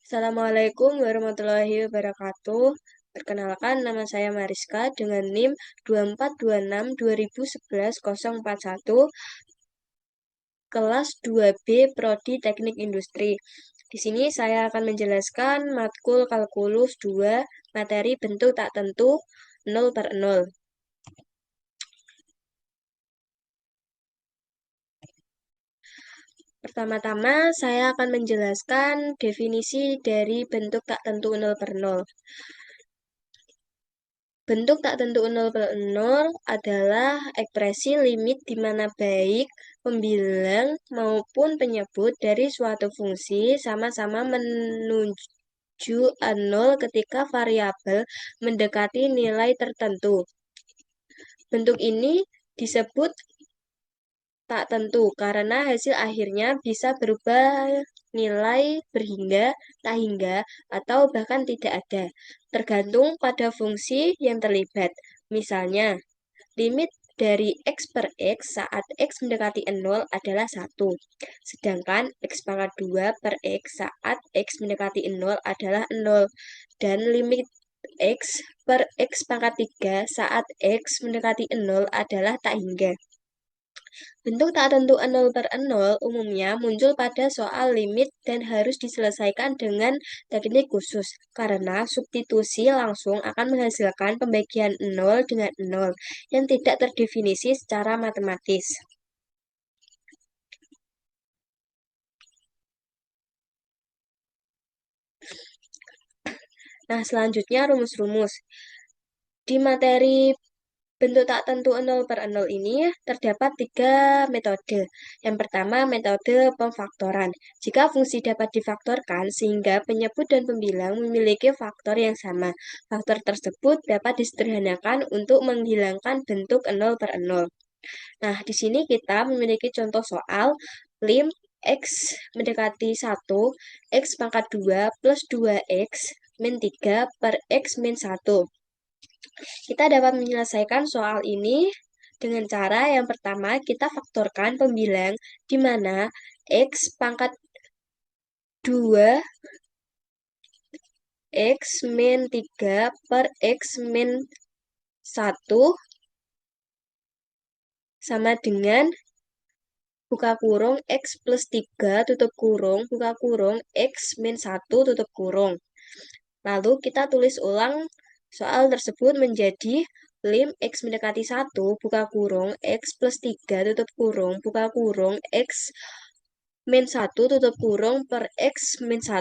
Assalamualaikum warahmatullahi wabarakatuh. Perkenalkan, nama saya Mariska dengan NIM 2426-2011-041, kelas 2B Prodi Teknik Industri. Di sini saya akan menjelaskan matkul kalkulus 2, materi bentuk tak tentu 0/0. Pertama-tama, saya akan menjelaskan definisi dari bentuk tak tentu 0/0. Bentuk tak tentu 0/0 adalah ekspresi limit di mana baik pembilang maupun penyebut dari suatu fungsi sama-sama menuju 0 ketika variabel mendekati nilai tertentu. Bentuk ini disebut tak tentu karena hasil akhirnya bisa berubah nilai berhingga, tak hingga, atau bahkan tidak ada, tergantung pada fungsi yang terlibat. Misalnya, limit dari X per X saat X mendekati 0 adalah 1, sedangkan X pangkat 2 per X saat X mendekati 0 adalah 0, dan limit X per X pangkat 3 saat X mendekati 0 adalah tak hingga. Bentuk tak tentu 0/0 umumnya muncul pada soal limit dan harus diselesaikan dengan teknik khusus, karena substitusi langsung akan menghasilkan pembagian 0 dengan 0 yang tidak terdefinisi secara matematis. Nah, selanjutnya rumus-rumus. Di materi bentuk tak tentu 0/0 ini terdapat 3 metode. Yang pertama, metode pemfaktoran. Jika fungsi dapat difaktorkan sehingga penyebut dan pembilang memiliki faktor yang sama, faktor tersebut dapat disederhanakan untuk menghilangkan bentuk 0/0. Nah, di sini kita memiliki contoh soal lim X mendekati 1, X pangkat 2 plus 2X min 3 per X min 1. Kita dapat menyelesaikan soal ini dengan cara yang pertama kita faktorkan pembilang di mana X pangkat 2 X min 3 per X min 1 sama dengan buka kurung X plus 3 tutup kurung buka kurung X min 1 tutup kurung. Lalu kita tulis ulang soal tersebut menjadi lim X mendekati 1 buka kurung X plus 3 tutup kurung buka kurung X min 1 tutup kurung per X min 1.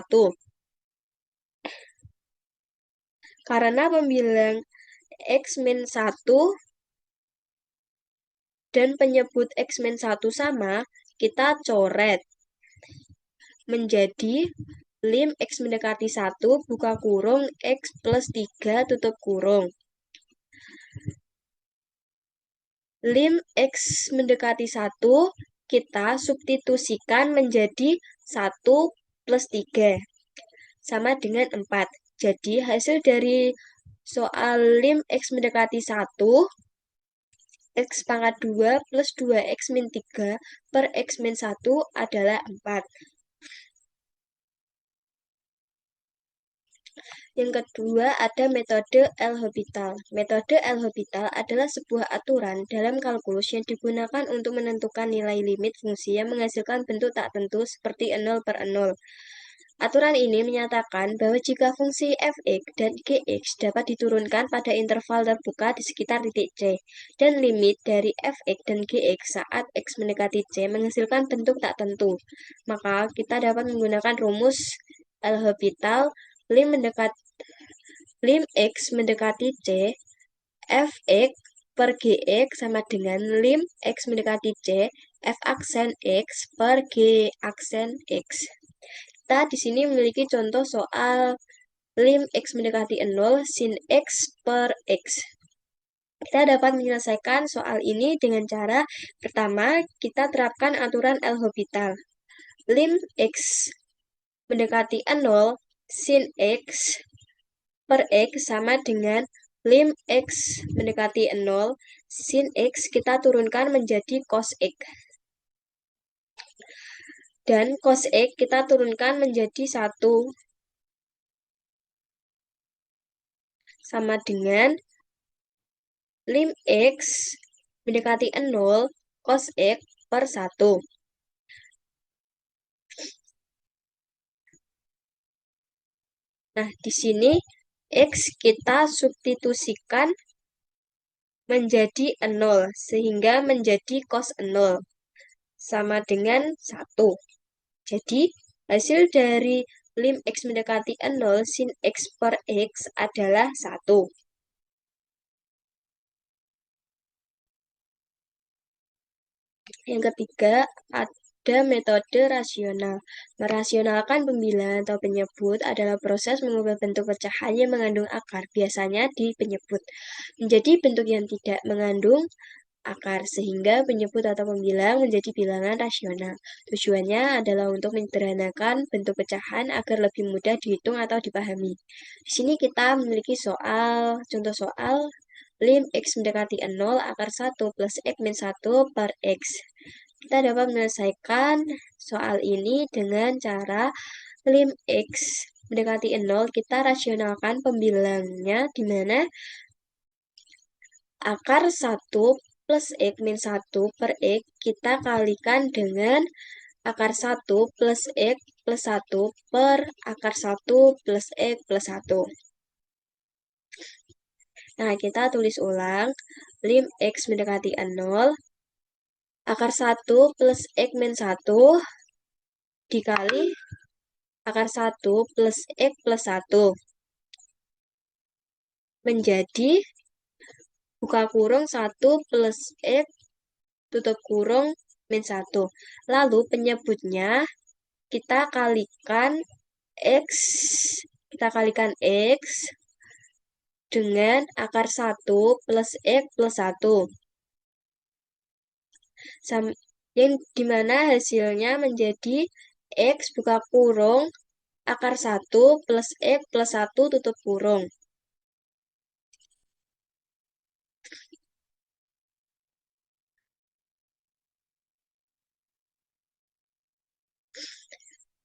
Karena pembilang X min 1 dan penyebut X min 1 sama, kita coret menjadi lim X mendekati 1 buka kurung X plus 3 tutup kurung. Lim X mendekati 1 kita substitusikan menjadi 1 plus 3 sama dengan 4. Jadi hasil dari soal lim X mendekati 1 X pangkat 2 plus 2X min 3 per X min 1 adalah 4. Yang kedua ada metode L'Hopital. Metode L'Hopital adalah sebuah aturan dalam kalkulus yang digunakan untuk menentukan nilai limit fungsi yang menghasilkan bentuk tak tentu seperti 0/0. Aturan ini menyatakan bahwa jika fungsi f(x) dan gx dapat diturunkan pada interval terbuka di sekitar titik C, dan limit dari f(x) dan gx saat x mendekati C menghasilkan bentuk tak tentu, maka kita dapat menggunakan rumus L'Hopital lim X mendekati C, f(x) per gx sama dengan lim X mendekati C, f aksen X per g aksen X. Kita di sini memiliki contoh soal lim X mendekati 0 sin X per X. Kita dapat menyelesaikan soal ini dengan cara pertama, kita terapkan aturan L'Hopital. Lim X mendekati 0 sin X per X sama dengan lim X mendekati 0 sin X kita turunkan menjadi cos X. Dan cos X kita turunkan menjadi 1. sama dengan lim X mendekati 0 cos X per 1. Nah, di sini X kita substitusikan menjadi 0, sehingga menjadi cos 0, sama dengan 1. Jadi, hasil dari lim X mendekati 0 sin X per X adalah 1. Yang ketiga, ada metode rasional. Merasionalkan pembilangan atau penyebut adalah proses mengubah bentuk pecahan yang mengandung akar, biasanya di penyebut, menjadi bentuk yang tidak mengandung akar, sehingga penyebut atau pembilang menjadi bilangan rasional. Tujuannya adalah untuk menyederhanakan bentuk pecahan agar lebih mudah dihitung atau dipahami. Di sini kita memiliki contoh soal lim X mendekati 0 akar 1 plus X min 1 per X. Kita dapat menyelesaikan soal ini dengan cara lim X mendekati 0, kita rasionalkan pembilangnya di mana akar 1 plus X min 1 per X kita kalikan dengan akar 1 plus X plus 1 per akar 1 plus X plus 1. Nah, kita tulis ulang. Lim X mendekati 0, akar 1 plus X min 1 dikali akar 1 plus X plus 1 menjadi buka kurung 1 plus X tutup kurung min 1. Lalu penyebutnya kita kalikan X dengan akar 1 plus X plus 1. Yang dimana hasilnya menjadi X buka kurung akar 1 plus X plus 1 tutup kurung.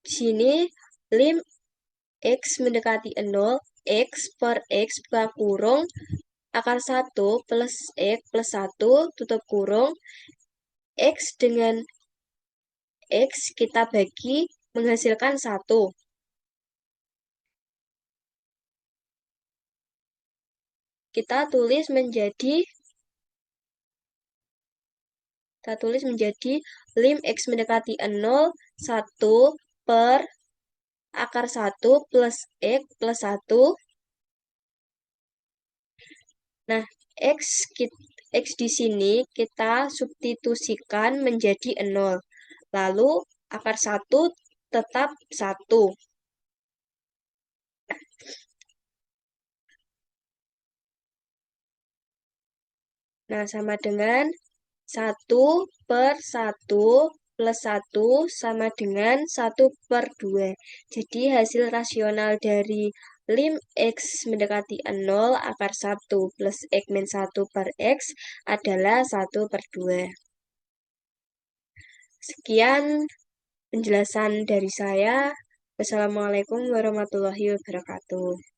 Di sini lim X mendekati 0, X per X buka kurung akar 1 plus X plus 1 tutup kurung. X dengan X kita bagi menghasilkan 1. Kita tulis menjadi lim X mendekati 0, 1 per akar 1 plus X plus 1. Nah, X di sini kita substitusikan menjadi 0. Lalu akar 1 tetap 1. Nah, sama dengan 1 per 1 plus 1 sama dengan 1 per 2. Jadi hasil rasional dari lim X mendekati 0 akar 1 plus X min 1 per X adalah 1 per 2. Sekian penjelasan dari saya. Wassalamualaikum warahmatullahi wabarakatuh.